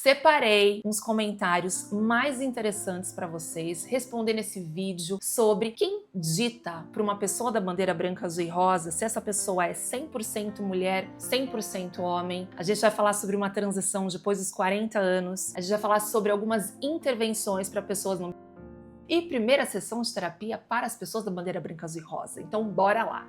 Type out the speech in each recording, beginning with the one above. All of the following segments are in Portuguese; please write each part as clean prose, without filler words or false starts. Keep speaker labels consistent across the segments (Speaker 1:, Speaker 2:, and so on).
Speaker 1: Separei uns comentários mais interessantes para vocês, respondendo esse vídeo sobre quem dita para uma pessoa da bandeira branca, azul e rosa se essa pessoa é 100% mulher, 100% homem. A gente vai falar sobre uma transição depois dos 40 anos. A gente vai falar sobre algumas intervenções para pessoas no... E primeira sessão de terapia para as pessoas da bandeira branca, azul e rosa. Então bora lá!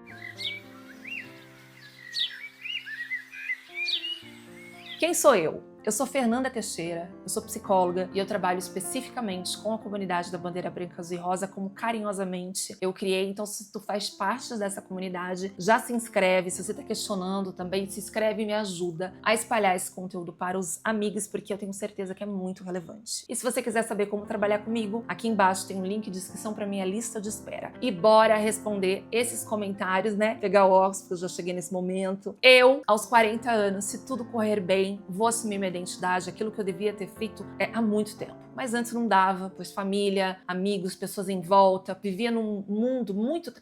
Speaker 1: Quem sou eu? Eu sou Fernanda Teixeira, eu sou psicóloga e eu trabalho especificamente com a comunidade da bandeira branca, azul e rosa, como carinhosamente eu criei. Então, se tu faz parte dessa comunidade, já se inscreve. Se você está questionando também, se inscreve e me ajuda a espalhar esse conteúdo para os amigos, porque eu tenho certeza que é muito relevante. E se você quiser saber como trabalhar comigo, aqui embaixo tem um link de inscrição para minha lista de espera. E bora responder esses comentários, né? Pegar o óculos, porque eu já cheguei nesse momento. Eu, aos 40 anos, se tudo correr bem, vou assumir minha identidade, aquilo que eu devia ter feito há muito tempo. Mas antes não dava, pois família, amigos, pessoas em volta, vivia num mundo muito...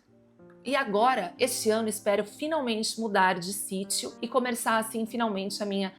Speaker 1: E agora, este ano, espero finalmente mudar de sítio e começar assim finalmente a minha...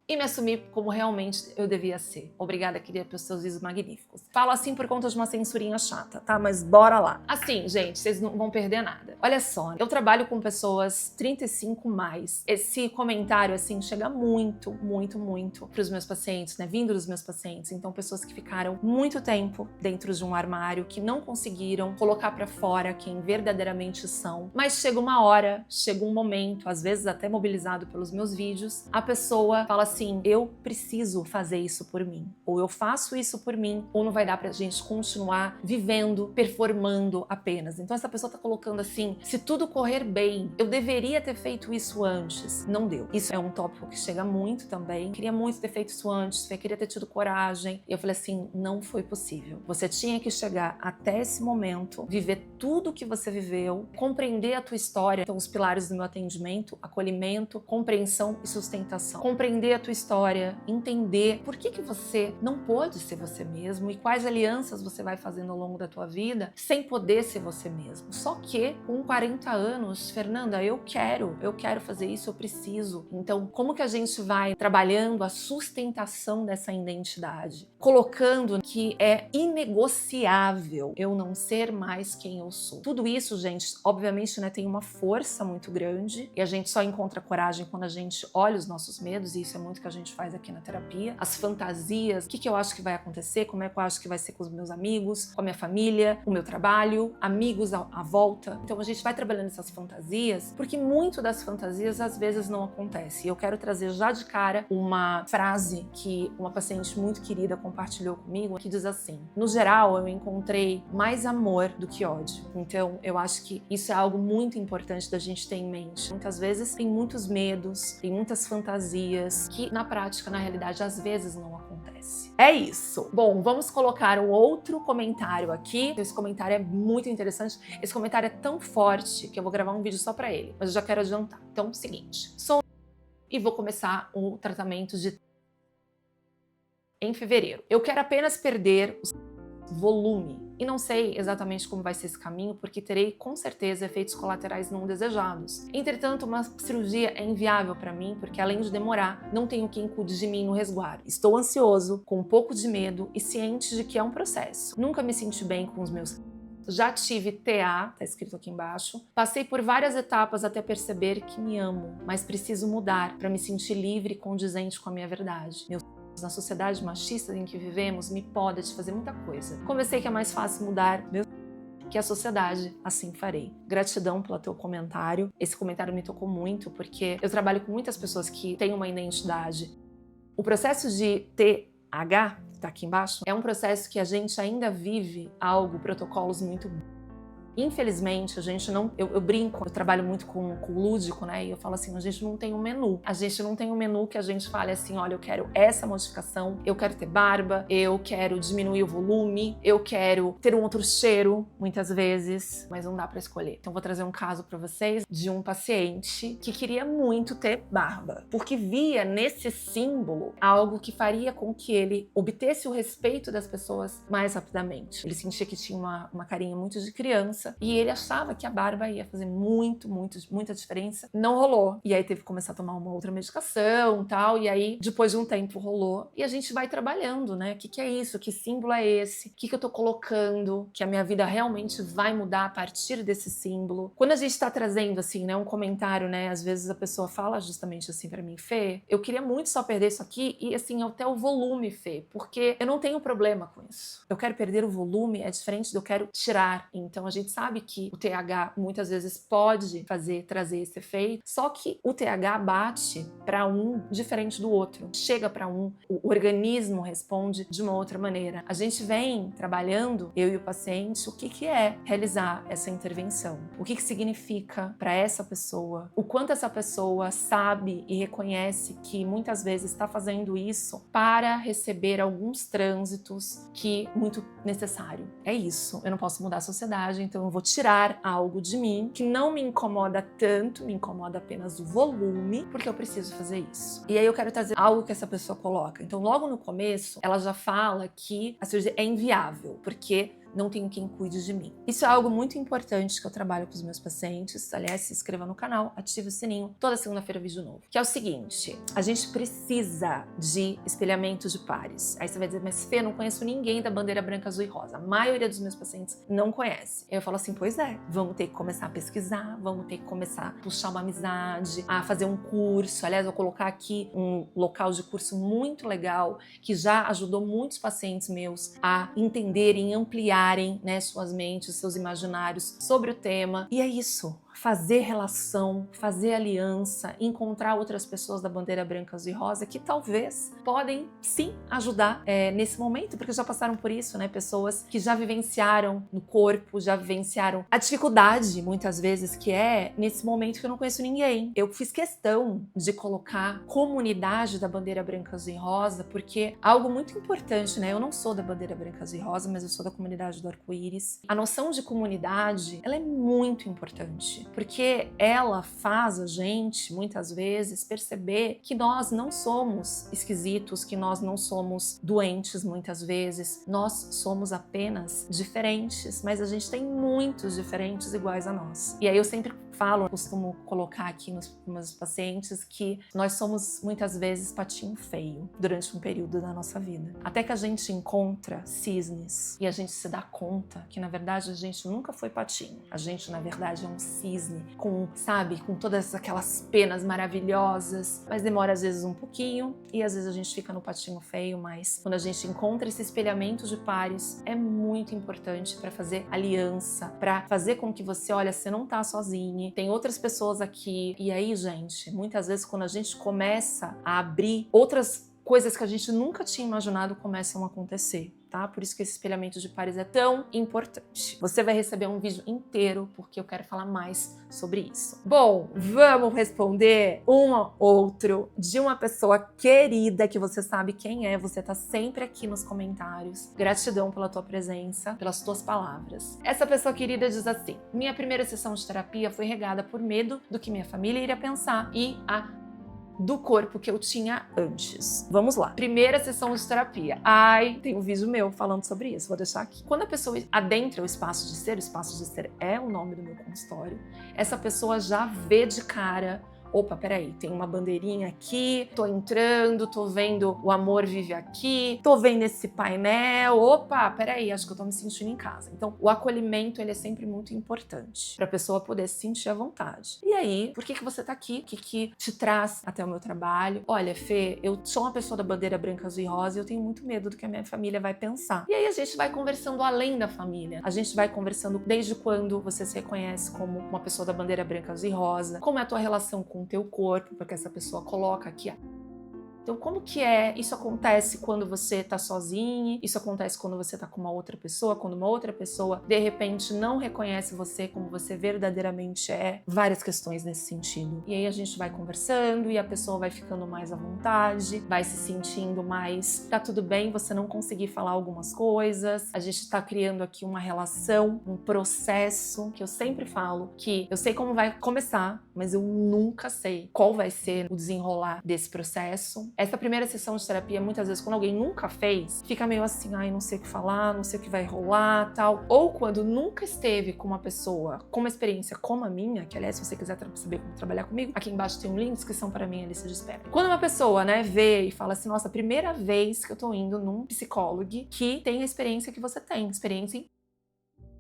Speaker 1: e me assumir como realmente eu devia ser. Obrigada, querida, pelos seus vídeos magníficos. Falo assim por conta de uma censurinha chata, tá? Mas bora lá. Assim, gente, vocês não vão perder nada. Olha só, eu trabalho com pessoas 35+. Esse comentário, assim, chega muito, muito, muito pros meus pacientes, né? Vindo dos meus pacientes. Então, pessoas que ficaram muito tempo dentro de um armário, que não conseguiram colocar pra fora quem verdadeiramente são. Mas chega uma hora, chega um momento, às vezes até mobilizado pelos meus vídeos, a pessoa fala assim, eu preciso fazer isso por mim, ou eu faço isso por mim, ou não vai dar pra gente continuar vivendo, performando apenas. Então essa pessoa tá colocando assim, se tudo correr bem, eu deveria ter feito isso antes. Não deu. Isso é um tópico que chega muito também. Queria muito ter feito isso antes, eu queria ter tido coragem. E eu falei assim, não foi possível. Você tinha que chegar até esse momento, viver tudo que você viveu, compreender a tua história. Então os pilares do meu atendimento, acolhimento, compreensão e sustentação. Compreender a tua história, entender por que você não pôde ser você mesmo e quais alianças você vai fazendo ao longo da tua vida sem poder ser você mesmo. Só que com 40 anos, Fernanda, eu quero fazer isso, eu preciso. Então, como que a gente vai trabalhando a sustentação dessa identidade? Colocando que é inegociável eu não ser mais quem eu sou. Tudo isso, gente, obviamente, né, tem uma força muito grande e a gente só encontra coragem quando a gente olha os nossos medos, e isso é muito que a gente faz aqui na terapia. As fantasias, o que eu acho que vai acontecer, como é que eu acho que vai ser com os meus amigos, com a minha família, o meu trabalho, amigos à volta. Então a gente vai trabalhando essas fantasias, porque muito das fantasias às vezes não acontece. E eu quero trazer já de cara uma frase que uma paciente muito querida compartilhou comigo, que diz assim, no geral eu encontrei mais amor do que ódio. Então eu acho que isso é algo muito importante da gente ter em mente. Muitas vezes tem muitos medos, tem muitas fantasias que na prática, na realidade, às vezes não acontece. É isso. Bom, vamos colocar um outro comentário aqui. Esse comentário é muito interessante. Esse comentário é tão forte que eu vou gravar um vídeo só pra ele, mas eu já quero adiantar. Então, é o seguinte. Sou e vou começar o tratamento em fevereiro. Eu quero apenas perder o volume. E não sei exatamente como vai ser esse caminho, porque terei com certeza efeitos colaterais não desejados. Entretanto, uma cirurgia é inviável para mim, porque além de demorar, não tenho quem cuide de mim no resguardo. Estou ansioso, com um pouco de medo e ciente de que é um processo. Nunca me senti bem com os meus... Já tive TA, tá escrito aqui embaixo. Passei por várias etapas até perceber que me amo, mas preciso mudar para me sentir livre e condizente com a minha verdade. Na sociedade machista em que vivemos, me poda de fazer muita coisa. Comecei que é mais fácil mudar que a sociedade, assim farei. Gratidão pelo teu comentário. Esse comentário me tocou muito, porque eu trabalho com muitas pessoas que têm uma identidade. O processo de TH, que tá aqui embaixo, é um processo que a gente ainda vive protocolos muito... Infelizmente, a gente não... Eu brinco, eu trabalho muito com o lúdico, né? E eu falo assim, a gente não tem um menu. A gente não tem um menu que a gente fale assim, olha, eu quero essa modificação, eu quero ter barba, eu quero diminuir o volume, eu quero ter um outro cheiro, muitas vezes, mas não dá pra escolher. Então, vou trazer um caso pra vocês de um paciente que queria muito ter barba, porque via nesse símbolo algo que faria com que ele obtesse o respeito das pessoas mais rapidamente. Ele sentia que tinha uma carinha muito de criança, diferença. E ele achava que a barba ia fazer muita diferença. Não rolou. E aí teve que começar a tomar uma outra medicação e tal. E aí, depois de um tempo, rolou. E a gente vai trabalhando, né? O que é isso? Que símbolo é esse? O que eu tô colocando? Que a minha vida realmente vai mudar a partir desse símbolo. Quando a gente tá trazendo, assim, né, um comentário, né? Às vezes a pessoa fala justamente assim pra mim, Fê, eu queria muito só perder isso aqui e, assim, até o volume, Fê, porque eu não tenho problema com isso. Eu quero perder o volume, é diferente do eu quero tirar. Então a gente sabe que o TH muitas vezes pode trazer esse efeito, só que o TH bate para um diferente do outro. Chega para um, o organismo responde de uma outra maneira. A gente vem trabalhando, eu e o paciente, o que é realizar essa intervenção. O que significa para essa pessoa. O quanto essa pessoa sabe e reconhece que muitas vezes está fazendo isso para receber alguns trânsitos que muito necessário. É isso. Eu não posso mudar a sociedade, então eu vou tirar algo de mim que não me incomoda tanto, me incomoda apenas o volume, porque eu preciso fazer isso. E aí eu quero trazer algo que essa pessoa coloca. Então, logo no começo, ela já fala que a cirurgia é inviável, porque não tenho quem cuide de mim. Isso é algo muito importante que eu trabalho com os meus pacientes. Aliás, se inscreva no canal, ative o sininho. Toda segunda-feira vídeo novo. Que é o seguinte, a gente precisa de espelhamento de pares. Aí você vai dizer, mas Fê, eu não conheço ninguém da bandeira branca, azul e rosa. A maioria dos meus pacientes não conhece. Eu falo assim, pois é, vamos ter que começar a pesquisar, vamos ter que começar a puxar uma amizade, a fazer um curso. Aliás, eu vou colocar aqui um local de curso muito legal que já ajudou muitos pacientes meus a entenderem, ampliar, né, suas mentes, seus imaginários sobre o tema. E é isso. Fazer relação, fazer aliança, encontrar outras pessoas da bandeira branca, azul e rosa que talvez podem sim ajudar nesse momento, porque já passaram por isso, né? Pessoas que já vivenciaram no corpo, já vivenciaram a dificuldade, muitas vezes, que é nesse momento que eu não conheço ninguém. Eu fiz questão de colocar comunidade da bandeira branca, azul e rosa, porque algo muito importante, né? Eu não sou da bandeira branca, azul e rosa, mas eu sou da comunidade do arco-íris. A noção de comunidade, ela é muito importante. Porque ela faz a gente, muitas vezes, perceber que nós não somos esquisitos, que nós não somos doentes, muitas vezes. Nós somos apenas diferentes, mas a gente tem muitos diferentes iguais a nós. E aí eu sempre falo, eu costumo colocar aqui nos meus pacientes que nós somos, muitas vezes, patinho feio durante um período da nossa vida. Até que a gente encontra cisnes e a gente se dá conta que, na verdade, a gente nunca foi patinho. A gente, na verdade, é um cisne com, sabe, com todas aquelas penas maravilhosas, mas demora às vezes um pouquinho e às vezes a gente fica no patinho feio, mas quando a gente encontra esse espelhamento de pares, é muito importante para fazer aliança, para fazer com que você, olha, você não tá sozinho, tem outras pessoas aqui. E aí, gente, muitas vezes quando a gente começa a abrir, outras coisas que a gente nunca tinha imaginado começam a acontecer. Tá? Por isso que esse espelhamento de pares é tão importante. Você vai receber um vídeo inteiro, porque eu quero falar mais sobre isso. Bom, vamos responder um outro de uma pessoa querida, que você sabe quem é, você tá sempre aqui nos comentários. Gratidão pela tua presença, pelas tuas palavras. Essa pessoa querida diz assim: minha primeira sessão de terapia foi regada por medo do que minha família iria pensar e do corpo que eu tinha antes. Vamos lá. Primeira sessão de terapia. Ai, tem um vídeo meu falando sobre isso, vou deixar aqui. Quando a pessoa adentra o espaço de ser é o nome do meu consultório, essa pessoa já vê de cara, opa, peraí, tem uma bandeirinha aqui, tô entrando, tô vendo o amor vive aqui, tô vendo esse painel, opa, peraí, acho que eu tô me sentindo em casa. Então, o acolhimento, ele é sempre muito importante pra pessoa poder se sentir à vontade. E aí, por que você tá aqui? O que te traz até o meu trabalho? Olha, Fê, eu sou uma pessoa da bandeira branca, azul e rosa e eu tenho muito medo do que a minha família vai pensar. E aí a gente vai conversando além da família. A gente vai conversando desde quando você se reconhece como uma pessoa da bandeira branca, azul e rosa, como é a tua relação com o teu corpo, porque essa pessoa coloca aqui, então, como que é? Isso acontece quando você tá sozinho, isso acontece quando você tá com uma outra pessoa, quando uma outra pessoa, de repente, não reconhece você como você verdadeiramente é. Várias questões nesse sentido. E aí a gente vai conversando e a pessoa vai ficando mais à vontade, vai se sentindo mais, tá tudo bem você não conseguir falar algumas coisas, a gente tá criando aqui uma relação, um processo, que eu sempre falo que eu sei como vai começar, mas eu nunca sei qual vai ser o desenrolar desse processo. Essa primeira sessão de terapia, muitas vezes, quando alguém nunca fez, fica meio assim, ai, não sei o que falar, não sei o que vai rolar, tal. Ou quando nunca esteve com uma pessoa com uma experiência como a minha, que aliás, se você quiser saber como trabalhar comigo, aqui embaixo tem um link, inscrição para mim, lista de espera. Quando uma pessoa, né, vê e fala assim, nossa, primeira vez que eu tô indo num psicólogo que tem a experiência que você tem, experiência em...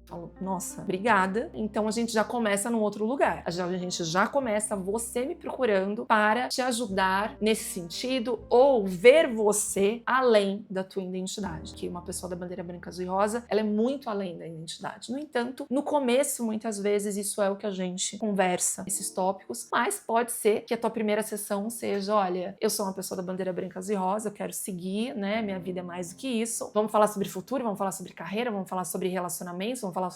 Speaker 1: Falo, nossa, obrigada. Então a gente já começa num outro lugar. A gente já começa você me procurando para te ajudar nesse sentido ou ver você além da tua identidade. Que uma pessoa da bandeira branca, azul e rosa, ela é muito além da identidade. No entanto, no começo, muitas vezes, isso é o que a gente conversa, esses tópicos, mas pode ser que a tua primeira sessão seja, olha, eu sou uma pessoa da bandeira branca, azul e rosa, eu quero seguir, né? Minha vida é mais do que isso. Vamos falar sobre futuro, vamos falar sobre carreira, vamos falar sobre relacionamentos, vamos falar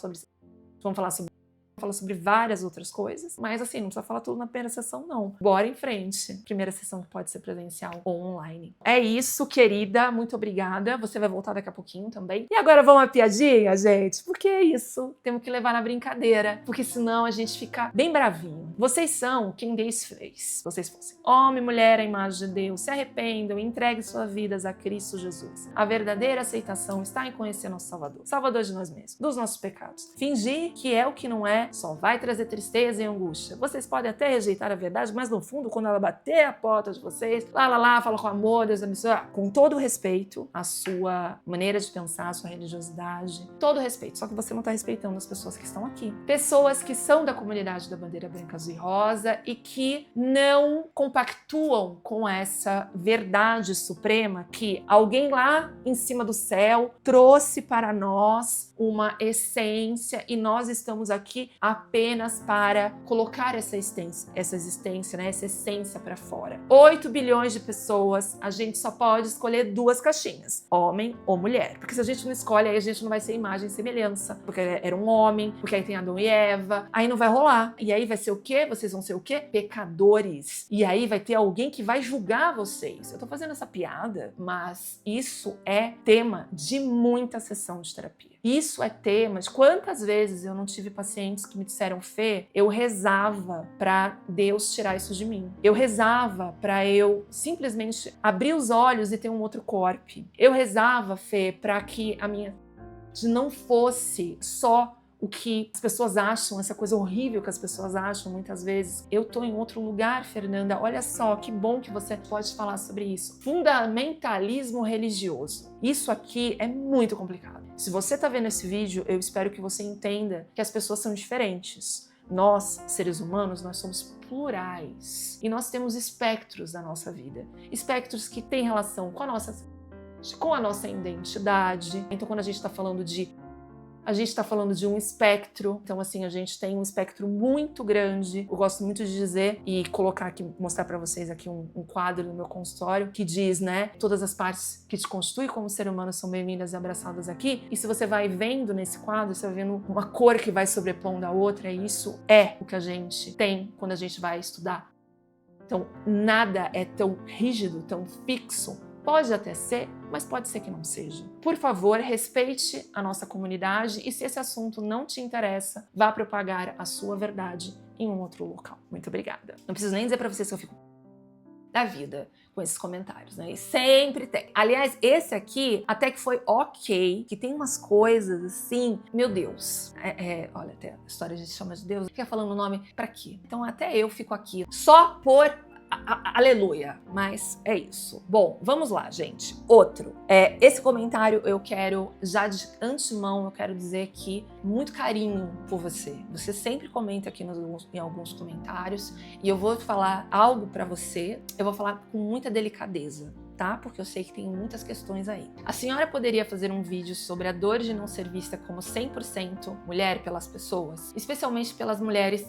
Speaker 1: sobre várias outras coisas, mas assim, não precisa falar tudo na primeira sessão, não. Bora em frente. Primeira sessão que pode ser presencial ou online. É isso, querida. Muito obrigada. Você vai voltar daqui a pouquinho também. E agora vamos uma piadinha, gente? Porque é isso. Temos que levar na brincadeira, porque senão a gente fica bem bravinho. Vocês são quem Deus fez. Se vocês fossem homem, mulher, a imagem de Deus, se arrependam e entreguem suas vidas a Cristo Jesus. A verdadeira aceitação está em conhecer nosso Salvador. Salvador de nós mesmos, dos nossos pecados. Fingir que é o que não é só vai trazer tristeza e angústia. Vocês podem até rejeitar a verdade, mas no fundo, quando ela bater a porta de vocês, fala com amor, Deus abençoe, com todo o respeito à sua maneira de pensar, à sua religiosidade, todo respeito, só que você não está respeitando as pessoas que estão aqui. Pessoas que são da comunidade da bandeira branca, azul e rosa e que não compactuam com essa verdade suprema que alguém lá em cima do céu trouxe para nós uma essência e nós estamos aqui apenas para colocar essa existência, né, essa essência para fora. 8 bilhões de pessoas, a gente só pode escolher 2 caixinhas, homem ou mulher. Porque se a gente não escolhe, aí a gente não vai ser imagem e semelhança, porque era um homem, porque aí tem Adão e Eva, aí não vai rolar. E aí vai ser o quê? Vocês vão ser o quê? Pecadores. E aí vai ter alguém que vai julgar vocês. Eu tô fazendo essa piada, mas isso é tema de muita sessão de terapia. Isso é tema de quantas vezes eu não tive pacientes que me disseram, Fê, eu rezava para Deus tirar isso de mim. Eu rezava para eu simplesmente abrir os olhos e ter um outro corpo. Eu rezava, Fê, para que a minha não fosse só o que as pessoas acham, essa coisa horrível que as pessoas acham muitas vezes. Eu tô em outro lugar, Fernanda. Olha só, que bom que você pode falar sobre isso. Fundamentalismo religioso. Isso aqui é muito complicado. Se você tá vendo esse vídeo, eu espero que você entenda que as pessoas são diferentes. Nós, seres humanos, nós somos plurais. E nós temos espectros da nossa vida. Espectros que têm relação com a nossa identidade. Então, quando a gente está falando de um espectro, então assim, a gente tem um espectro muito grande. Eu gosto muito de dizer e colocar aqui, mostrar para vocês aqui um quadro no meu consultório que diz, né, todas as partes que te constituem como ser humano são bem-vindas e abraçadas aqui. E se você vai vendo nesse quadro, você vai vendo uma cor que vai sobrepondo a outra, e isso é o que a gente tem quando a gente vai estudar. Então, nada é tão rígido, tão fixo. Pode até ser, mas pode ser que não seja. Por favor, respeite a nossa comunidade e se esse assunto não te interessa, vá propagar a sua verdade em um outro local. Muito obrigada. Não preciso nem dizer pra vocês que eu fico da vida com esses comentários, né? E sempre tem. Aliás, esse aqui até que foi ok, que tem umas coisas assim, meu Deus. Olha, até a história a gente chama de Deus, fica falando o nome pra quê? Então até eu fico aqui só por aleluia, mas é isso. Bom, vamos lá, gente. Outro. Esse comentário eu quero, já de antemão, eu quero dizer que muito carinho por você. Você sempre comenta aqui em alguns comentários e eu vou falar algo pra você, eu vou falar com muita delicadeza. Tá? Porque eu sei que tem muitas questões aí. A senhora poderia fazer um vídeo sobre a dor de não ser vista como 100% mulher pelas pessoas? Especialmente pelas mulheres.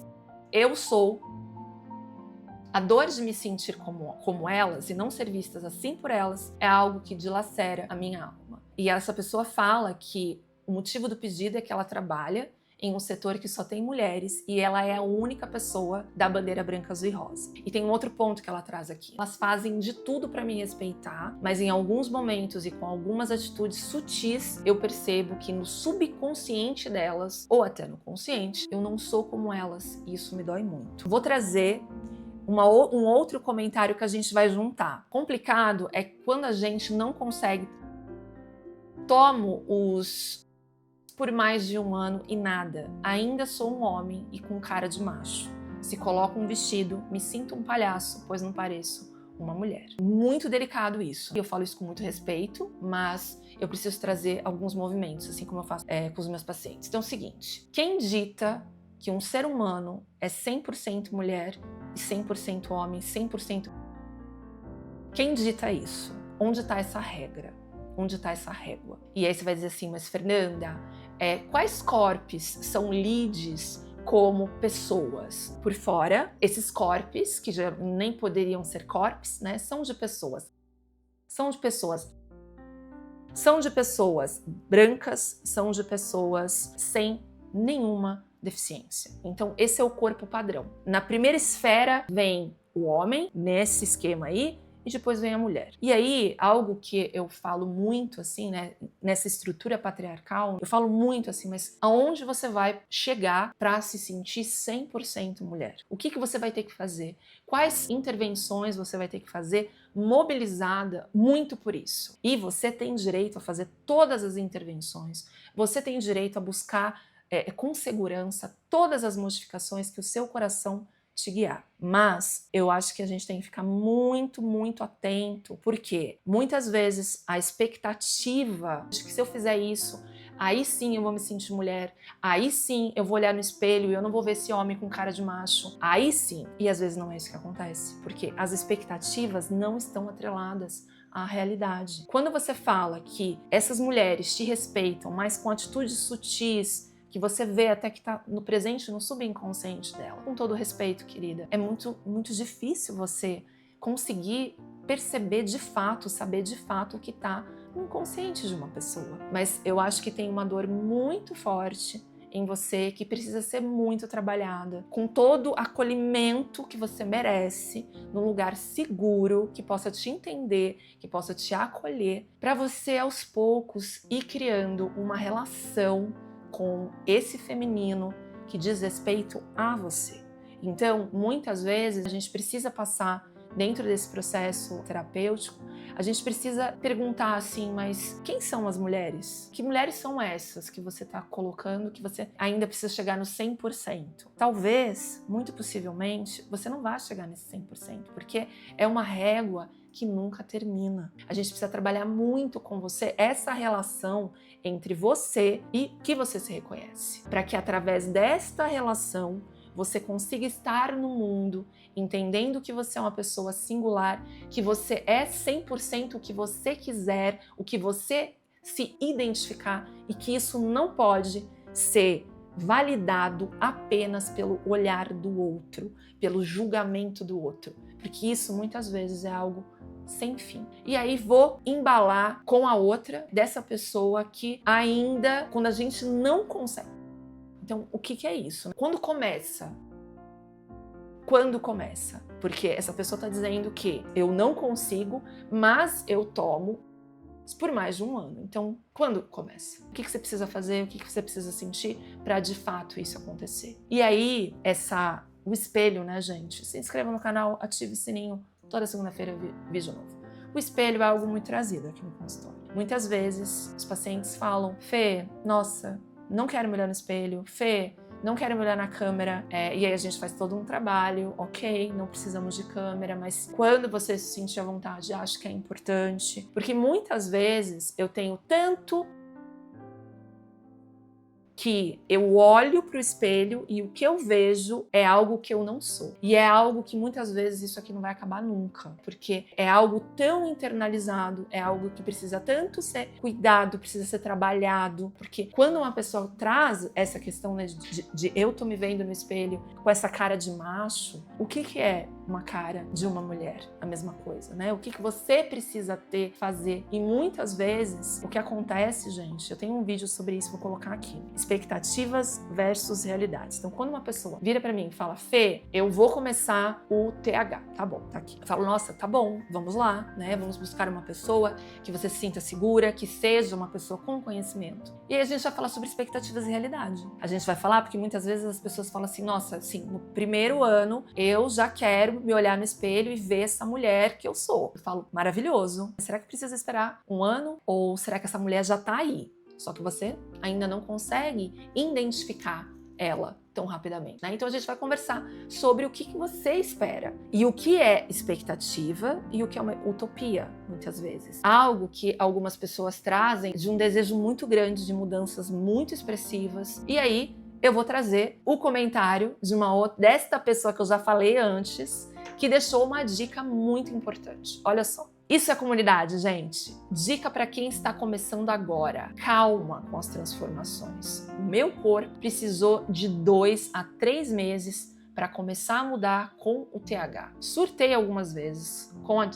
Speaker 1: A dor de me sentir como elas e não ser vistas assim por elas é algo que dilacera a minha alma. E essa pessoa fala que o motivo do pedido é que ela trabalha em um setor que só tem mulheres e ela é a única pessoa da bandeira branca, azul e rosa. E tem um outro ponto que ela traz aqui. Elas fazem de tudo para me respeitar, mas em alguns momentos e com algumas atitudes sutis, eu percebo que no subconsciente delas, ou até no consciente, eu não sou como elas e isso me dói muito. Vou trazer um outro comentário que a gente vai juntar. Complicado é quando a gente não consegue. Tomo os por mais de um ano e nada. Ainda sou um homem e com cara de macho. Se coloco um vestido, me sinto um palhaço, pois não pareço uma mulher. Muito delicado isso. Eu falo isso com muito respeito, mas eu preciso trazer alguns movimentos, assim como eu faço com os meus pacientes. Então é o seguinte, quem dita que um ser humano é 100% mulher e 100% homem, 100%... Quem dita isso? Onde está essa regra? Onde está essa régua? E aí você vai dizer assim, mas Fernanda, quais corpos são lides como pessoas? Por fora, esses corpos, que já nem poderiam ser corpos, né, são de pessoas. São de pessoas. São de pessoas brancas, são de pessoas sem nenhuma deficiência. Então, esse é o corpo padrão. Na primeira esfera vem o homem, nesse esquema aí, e depois vem a mulher. E aí, algo que eu falo muito assim, né, nessa estrutura patriarcal, eu falo muito assim, mas aonde você vai chegar para se sentir 100% mulher? O que você vai ter que fazer? Quais intervenções você vai ter que fazer mobilizada muito por isso? E você tem direito a fazer todas as intervenções, você tem direito a buscar com segurança todas as modificações que o seu coração te guiar. Mas eu acho que a gente tem que ficar muito, muito atento, porque muitas vezes a expectativa de que se eu fizer isso, aí sim eu vou me sentir mulher, aí sim eu vou olhar no espelho e eu não vou ver esse homem com cara de macho, aí sim. E às vezes não é isso que acontece, porque as expectativas não estão atreladas à realidade. Quando você fala que essas mulheres te respeitam, mas com atitudes sutis, que você vê até que tá no presente, no subconsciente dela. Com todo respeito, querida, é muito, muito difícil você conseguir perceber de fato, saber de fato o que tá no inconsciente de uma pessoa. Mas eu acho que tem uma dor muito forte em você que precisa ser muito trabalhada, com todo acolhimento que você merece, num lugar seguro, que possa te entender, que possa te acolher, para você aos poucos ir criando uma relação com esse feminino que diz respeito a você. Então, muitas vezes, a gente precisa passar dentro desse processo terapêutico, a gente precisa perguntar assim, mas quem são as mulheres? Que mulheres são essas que você está colocando, que você ainda precisa chegar no 100%? Talvez, muito possivelmente, você não vá chegar nesse 100%, porque é uma régua que nunca termina. A gente precisa trabalhar muito com você essa relação entre você e que você se reconhece, para que através desta relação você consiga estar no mundo entendendo que você é uma pessoa singular, que você é 100% o que você quiser, o que você se identificar e que isso não pode ser validado apenas pelo olhar do outro, pelo julgamento do outro, porque isso muitas vezes é algo sem fim. E aí vou embalar com a outra dessa pessoa que ainda, quando a gente não consegue. Então, o que é isso? Quando começa? Quando começa? Porque essa pessoa está dizendo que eu não consigo, mas eu tomo por mais de um ano. Então, quando começa? O que você precisa fazer? O que você precisa sentir para de fato isso acontecer? E aí, o espelho, né, gente? Se inscreva no canal, ative o sininho. Toda segunda-feira vídeo novo. O espelho é algo muito trazido aqui no consultório. Muitas vezes os pacientes falam: Fê, nossa, não quero me olhar no espelho. Fê, não quero me olhar na câmera. E aí a gente faz todo um trabalho, ok, não precisamos de câmera, mas quando você se sentir à vontade, acho que é importante. Porque muitas vezes eu tenho tanto que eu olho para o espelho e o que eu vejo é algo que eu não sou. E é algo que muitas vezes isso aqui não vai acabar nunca, porque é algo tão internalizado, é algo que precisa tanto ser cuidado, precisa ser trabalhado, porque quando uma pessoa traz essa questão, né, de eu tô me vendo no espelho com essa cara de macho, o que é uma cara de uma mulher? A mesma coisa, né? O que você precisa fazer? E muitas vezes o que acontece, gente, eu tenho um vídeo sobre isso, vou colocar aqui. Expectativas versus realidades. Então, quando uma pessoa vira pra mim e fala: Fê, eu vou começar o TH, tá bom, tá aqui. Eu falo: nossa, tá bom, vamos lá, né? Vamos buscar uma pessoa que você se sinta segura, que seja uma pessoa com conhecimento. E aí a gente vai falar sobre expectativas e realidade. A gente vai falar porque muitas vezes as pessoas falam assim: nossa, assim, no primeiro ano eu já quero quero me olhar no espelho e ver essa mulher que eu sou. Eu falo, maravilhoso. Será que precisa esperar um ano? Ou será que essa mulher já tá aí? Só que você ainda não consegue identificar ela tão rapidamente, né? Então a gente vai conversar sobre o que você espera e o que é expectativa e o que é uma utopia, muitas vezes. Algo que algumas pessoas trazem de um desejo muito grande de mudanças muito expressivas. E aí eu vou trazer o comentário de desta pessoa que eu já falei antes, que deixou uma dica muito importante. Olha só. Isso é comunidade, gente. Dica para quem está começando agora. Calma com as transformações. O meu corpo precisou de 2 a 3 meses para começar a mudar com o TH. Surtei algumas vezes com a...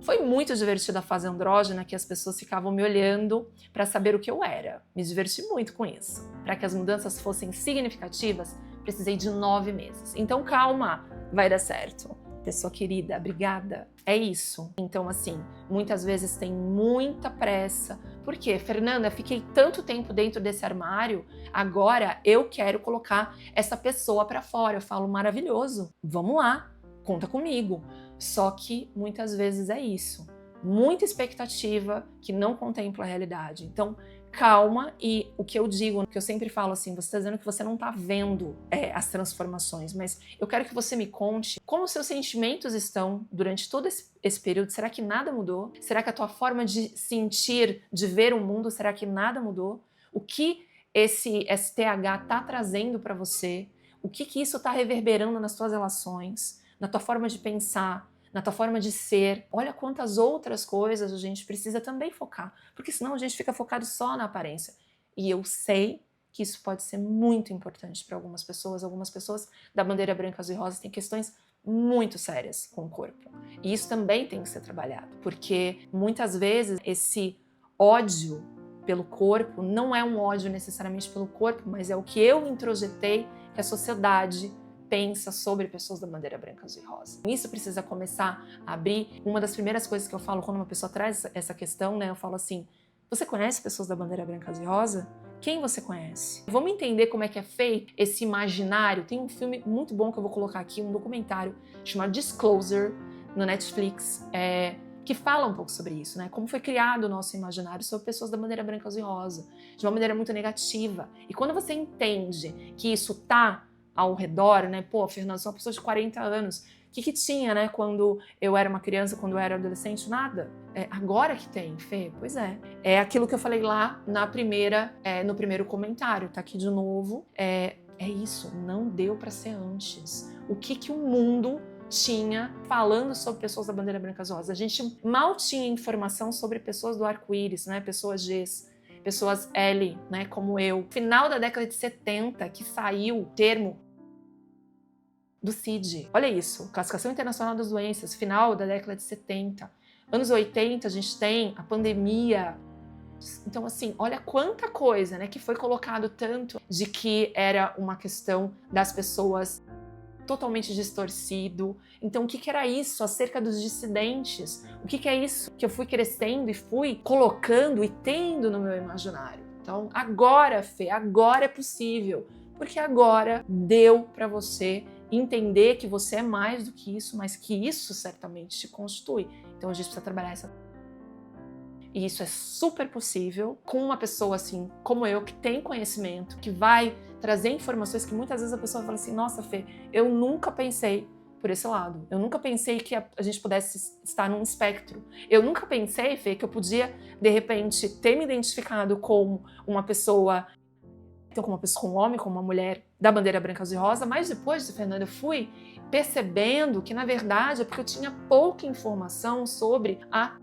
Speaker 1: Foi muito divertida a fase andrógena, que as pessoas ficavam me olhando para saber o que eu era. Me diverti muito com isso. Para que as mudanças fossem significativas, precisei de 9 meses. Então calma, vai dar certo. Pessoa querida, obrigada. É isso. Então, assim, muitas vezes tem muita pressa. Por quê? Fernanda, fiquei tanto tempo dentro desse armário, agora eu quero colocar essa pessoa para fora. Eu falo, maravilhoso, vamos lá, conta comigo. Só que muitas vezes é isso. Muita expectativa que não contempla a realidade. Então, calma, e o que eu digo, o que eu sempre falo assim, você está dizendo que você não está vendo as transformações, mas eu quero que você me conte como os seus sentimentos estão durante todo esse período. Será que nada mudou? Será que a tua forma de sentir, de ver o mundo, será que nada mudou? O que esse STH está trazendo para você? O que isso está reverberando nas tuas relações, na tua forma de pensar, na tua forma de ser? Olha quantas outras coisas a gente precisa também focar, porque senão a gente fica focado só na aparência. E eu sei que isso pode ser muito importante para algumas pessoas. Algumas pessoas da bandeira branca, azul e rosa têm questões muito sérias com o corpo. E isso também tem que ser trabalhado, porque muitas vezes esse ódio pelo corpo não é um ódio necessariamente pelo corpo, mas é o que eu introjetei que a sociedade pensa sobre pessoas da bandeira branca, azul e rosa. Isso precisa começar a abrir. Uma das primeiras coisas que eu falo quando uma pessoa traz essa questão, né, eu falo assim, você conhece pessoas da bandeira branca, azul e rosa? Quem você conhece? Vamos entender como é que é feito esse imaginário. Tem um filme muito bom que eu vou colocar aqui, um documentário chamado Disclosure, no Netflix, que fala um pouco sobre isso, né? Como foi criado o nosso imaginário sobre pessoas da bandeira branca, azul e rosa, de uma maneira muito negativa. E quando você entende que isso tá ao redor, né? Pô, Fernanda, sou uma pessoa de 40 anos. O que tinha, né? Quando eu era uma criança, quando eu era adolescente? Nada. Agora que tem, Fê? Pois é. É aquilo que eu falei lá no primeiro comentário. Tá aqui de novo. É isso. Não deu para ser antes. O que o mundo tinha falando sobre pessoas da bandeira branca azul rosa? A gente mal tinha informação sobre pessoas do arco-íris, né? Pessoas Gs. Pessoas L, né? Como eu. Final da década de 70, que saiu o termo do CID. Olha isso, Classificação Internacional das Doenças, final da década de 70. Anos 80, a gente tem a pandemia. Então, assim, olha quanta coisa, né, que foi colocado tanto de que era uma questão das pessoas totalmente distorcido. Então, o que era isso acerca dos dissidentes? O que é isso que eu fui crescendo e fui colocando e tendo no meu imaginário? Então, agora, Fê, agora é possível, porque agora deu para você entender que você é mais do que isso, mas que isso certamente te constitui. Então a gente precisa trabalhar essa... E isso é super possível com uma pessoa assim como eu, que tem conhecimento, que vai trazer informações que muitas vezes a pessoa fala assim, nossa, Fê, eu nunca pensei por esse lado. Eu nunca pensei que a gente pudesse estar num espectro. Eu nunca pensei, Fê, que eu podia, de repente, ter me identificado como uma pessoa, então como uma pessoa, como um homem, como uma mulher da bandeira branca, azul e rosa, mas depois, Fernanda, eu fui percebendo que, na verdade, é porque eu tinha pouca informação sobre a...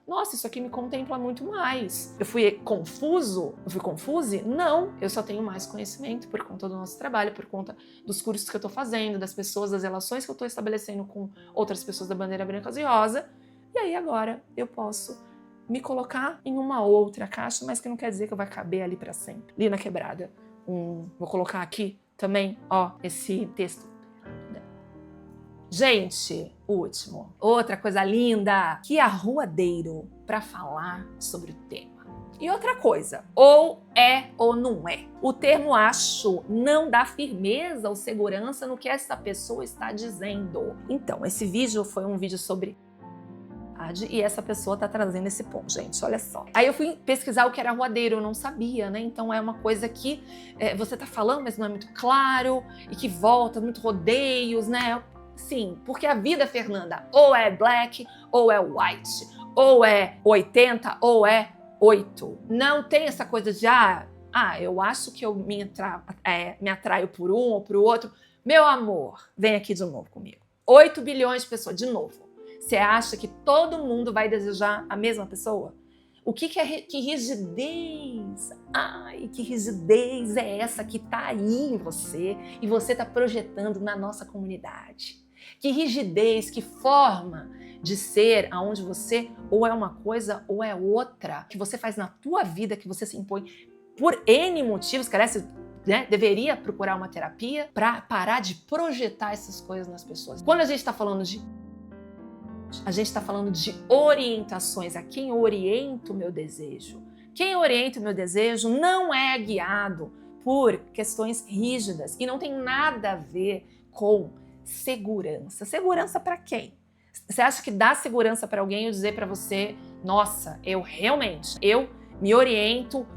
Speaker 1: Nossa, isso aqui me contempla muito mais. Eu fui confuso? Eu fui confuse? Não, eu só tenho mais conhecimento por conta do nosso trabalho, por conta dos cursos que eu tô fazendo, das pessoas, das relações que eu tô estabelecendo com outras pessoas da bandeira branca, azul e rosa. E aí agora eu posso me colocar em uma outra caixa, mas que não quer dizer que eu vai caber ali para sempre. Lina Quebrada. Vou colocar aqui também, ó, esse texto. Gente, último. Outra coisa linda, que arruadeiro para falar sobre o tema. E outra coisa, ou é ou não é. O termo acho não dá firmeza ou segurança no que essa pessoa está dizendo. Então, esse vídeo foi um vídeo sobre e essa pessoa tá trazendo esse ponto, gente, olha só. Aí eu fui pesquisar o que era arruadeiro, eu não sabia, né? Então é uma coisa que você tá falando, mas não é muito claro, e que volta, muito rodeios, né? Sim, porque a vida, Fernanda, ou é black, ou é white, ou é 80, ou é 8. Não tem essa coisa de, eu acho que eu me atraio por um ou por outro. Meu amor, vem aqui de novo comigo. 8 bilhões de pessoas, de novo. Você acha que todo mundo vai desejar a mesma pessoa? O que que rigidez? Ai, que rigidez é essa que tá aí em você e você tá projetando na nossa comunidade? Que rigidez, que forma de ser aonde você ou é uma coisa ou é outra, que você faz na tua vida, que você se impõe por N motivos, carece, né? Deveria procurar uma terapia para parar de projetar essas coisas nas pessoas. Quando a gente está falando de orientações, a quem orienta o meu desejo. Quem orienta o meu desejo não é guiado por questões rígidas e não tem nada a ver com segurança. Segurança para quem? Você acha que dá segurança para alguém eu dizer para você, nossa, eu me oriento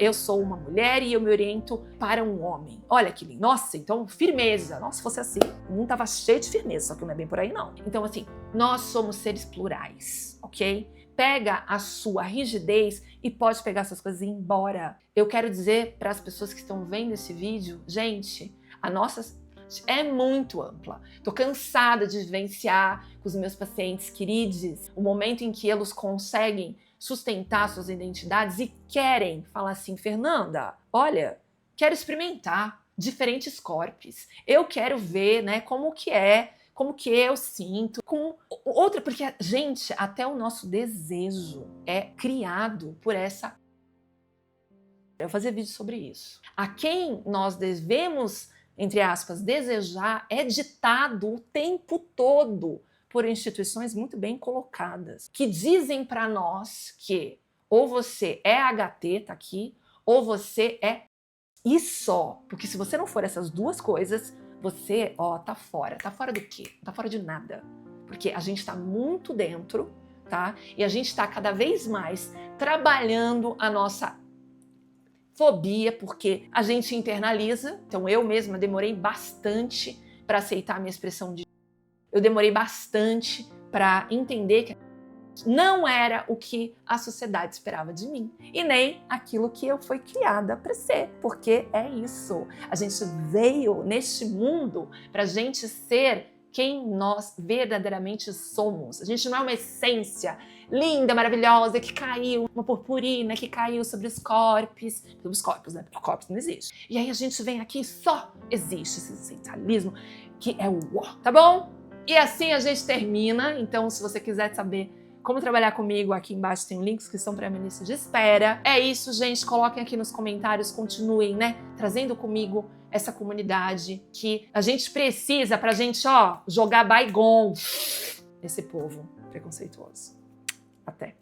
Speaker 1: eu sou uma mulher e eu me oriento para um homem. Olha que lindo. Nossa, então firmeza. Nossa, se fosse assim, o mundo tava cheio de firmeza, só que não é bem por aí não. Então assim, nós somos seres plurais, ok? Pega a sua rigidez e pode pegar essas coisas e ir embora. Eu quero dizer para as pessoas que estão vendo esse vídeo, gente, a nossa é muito ampla. Tô cansada de vivenciar com os meus pacientes queridos o momento em que eles conseguem sustentar suas identidades e querem falar assim, Fernanda, olha, quero experimentar diferentes corpos. Eu quero ver, né, como que eu sinto. Porque, gente, até o nosso desejo é criado por essa... Eu vou fazer vídeo sobre isso. A quem nós devemos, entre aspas, desejar é ditado o tempo todo por instituições muito bem colocadas, que dizem para nós que ou você é HT, tá aqui, ou você é isso. Porque se você não for essas duas coisas, você, tá fora. Tá fora do quê? Tá fora de nada. Porque a gente tá muito dentro, tá? E a gente tá cada vez mais trabalhando a nossa fobia, porque a gente internaliza. Então eu mesma demorei bastante para aceitar a minha expressão de... Eu demorei bastante para entender que não era o que a sociedade esperava de mim e nem aquilo que eu fui criada para ser, porque é isso. A gente veio neste mundo para a gente ser quem nós verdadeiramente somos. A gente não é uma essência linda, maravilhosa, que caiu, uma purpurina que caiu sobre os corpos, né? Porque o corpo não existe. E aí a gente vem aqui e só existe esse essentialismo que é o tá bom? E assim a gente termina. Então, se você quiser saber como trabalhar comigo, aqui embaixo tem um link, inscrição para a minha lista de espera. É isso, gente. Coloquem aqui nos comentários, continuem, né? Trazendo comigo essa comunidade que a gente precisa pra gente, jogar Baigon nesse povo preconceituoso. Até!